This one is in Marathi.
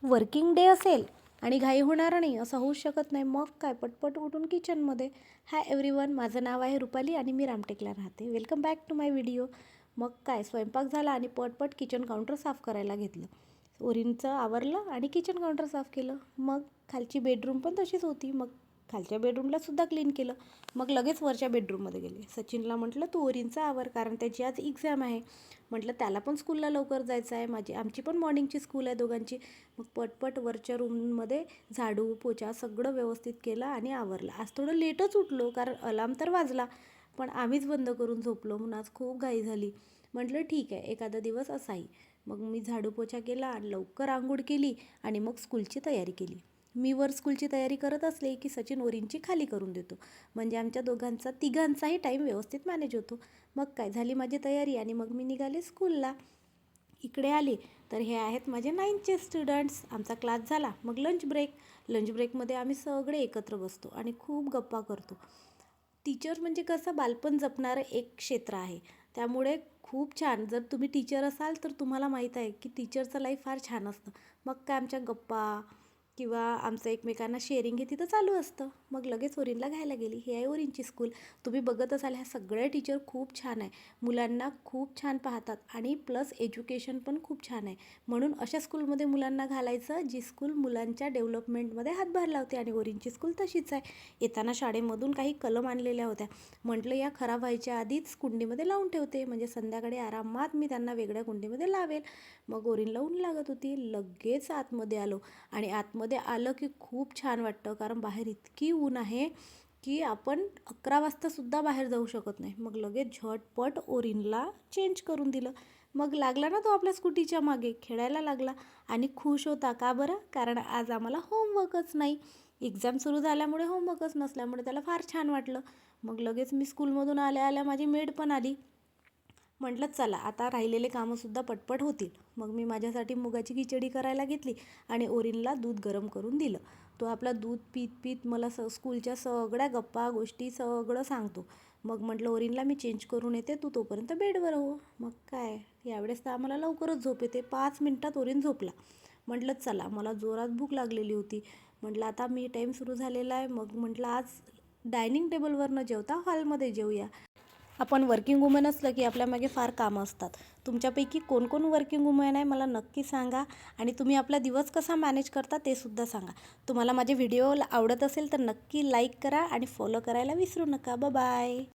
वर्किंग डे असेल आणि घाई होणार नाही असं होऊच शकत नाही. मग काय पटपट उठून किचनमध्ये. हाय एव्हरीवन, माझं नाव आहे रुपाली आणि मी रामटेकला राहते. Welcome back to my video. मग काय स्वयंपाक झाला आणि पटपट किचन काउंटर साफ करायला घेतलं. ओरिनचं आवरलं आणि किचन काउंटर साफ केलं. मग खालची बेडरूम पण तशीच होती. मग खालच्या बेडरूमलासुद्धा क्लीन केलं. मग लगेच वरच्या बेडरूममध्ये गेले. सचिनला म्हटलं तू ओरिनचं आवर, कारण त्याची आज एक्झाम आहे. म्हटलं त्याला पण स्कूलला लवकर जायचं आहे. आमची पण मॉर्निंगची स्कूल आहे दोघांची. मग पटपट वरच्या रूममध्ये झाडू पोछा सगळं व्यवस्थित केलं आणि आवरलं. आज थोडं लेटच उठलो, कारण अलार्म तर वाजला पण आम्हीच बंद करून झोपलो, म्हणून आज खूप घाई झाली. म्हटलं ठीक आहे, एखादा दिवस असाही. मग मी झाडू पोछा केला आणि लवकर आंघोळ केली आणि मग स्कूलची तयारी केली. मी वर स्कूलची तयारी करत असले की सचिन ओरिनची खाली करून देतो, म्हणजे आमच्या तिघांचाही टाईम व्यवस्थित मॅनेज होतो. मग काय झाली माझी तयारी आणि मग मी निघाले स्कूलला. इकडे आले तर हे आहेत माझे 9th स्टुडंट्स. आमचा क्लास झाला. मग लंच ब्रेकमध्ये आम्ही सगळे एकत्र बसतो आणि खूप गप्पा करतो. टीचर म्हणजे कसं बालपण जपणारं एक क्षेत्र आहे, त्यामुळे खूप छान. जर तुम्ही टीचर असाल तर तुम्हाला माहीत आहे की टीचरचं लाईफ फार छान असतं. मग काय आमच्या गप्पा किंवा आमचं एकमेकांना शेअरिंग हे तिथं चालू असतं. मग लगेच ओरिनला घ्यायला गेली. ही आहे ओरिनची स्कूल. तुम्ही बघत असाल ह्या सगळ्या टीचर खूप छान आहे. मुलांना खूप छान पाहतात आणि प्लस एज्युकेशन पण खूप छान आहे. म्हणून अशा स्कूलमध्ये मुलांना घालायचं जी स्कूल मुलांच्या डेव्हलपमेंटमध्ये हातभार लावते, आणि ओरिनची स्कूल तशीच आहे. येताना शाळेमधून काही कलम आणलेल्या होत्या. म्हटलं या खराब व्हायच्या आधीच कुंडीमध्ये लावून ठेवते, म्हणजे संध्याकाळी आरामात मी त्यांना वेगळ्या कुंडीमध्ये लावेल. मग ओरिनला ऊन लागत होती. लगेच आतमध्ये आलो आणि आतमध्ये आलं की खूप छान वाटतं, कारण बाहेर इतकी ऊन आहे की आपण 11 वाजतासुद्धा बाहेर जाऊ शकत नाही. मग लगेच झटपट ओरिनला चेंज करून दिलं. मग लागला ना तो आपल्या स्कूटीच्या मागे खेळायला लागला आणि खुश होता. का बरं? कारण आज आम्हाला होमवर्कच नाही. एक्झाम सुरू झाल्यामुळे होमवर्कच नसल्यामुळे त्याला फार छान वाटलं. मग लगेच मी स्कूलमधून आल्या माझी मेड पण आली. म्हटलं चला आता राहिलेले कामंसुद्धा पटपट होतील. मग मी माझ्यासाठी मुगाची खिचडी करायला घेतली आणि ओरिनला दूध गरम करून दिलं. तो आपला दूध पीत मला स्कूलच्या सगळ्या गप्पा गोष्टी सगळं सांगतो. मग म्हटलं ओरिनला मी चेंज करून येते, तू तोपर्यंत बेडवर हो. मग काय यावेळेस तर आम्हाला लवकरच झोप येते. 5 मिनिटात ओरिन झोपला. म्हटलं चला, मला जोरात भूक लागलेली होती. म्हटलं आता मी टाईम सुरू झालेला आहे. मग म्हटलं आज डायनिंग टेबलवर न जेवता हॉलमध्ये जेवूया. आपण वर्किंग वुमन असलं की आपल्यामागे फार कामं असतात. तुमच्यापैकी कोण कोण वर्किंग वुमन आहे मला नक्की सांगा, आणि तुम्ही आपला दिवस कसा मॅनेज करता ते सुद्धा सांगा. तुम्हाला माझे व्हिडिओ आवडत असेल तर नक्की लाईक करा आणि फॉलो करायला विसरू नका. बाय.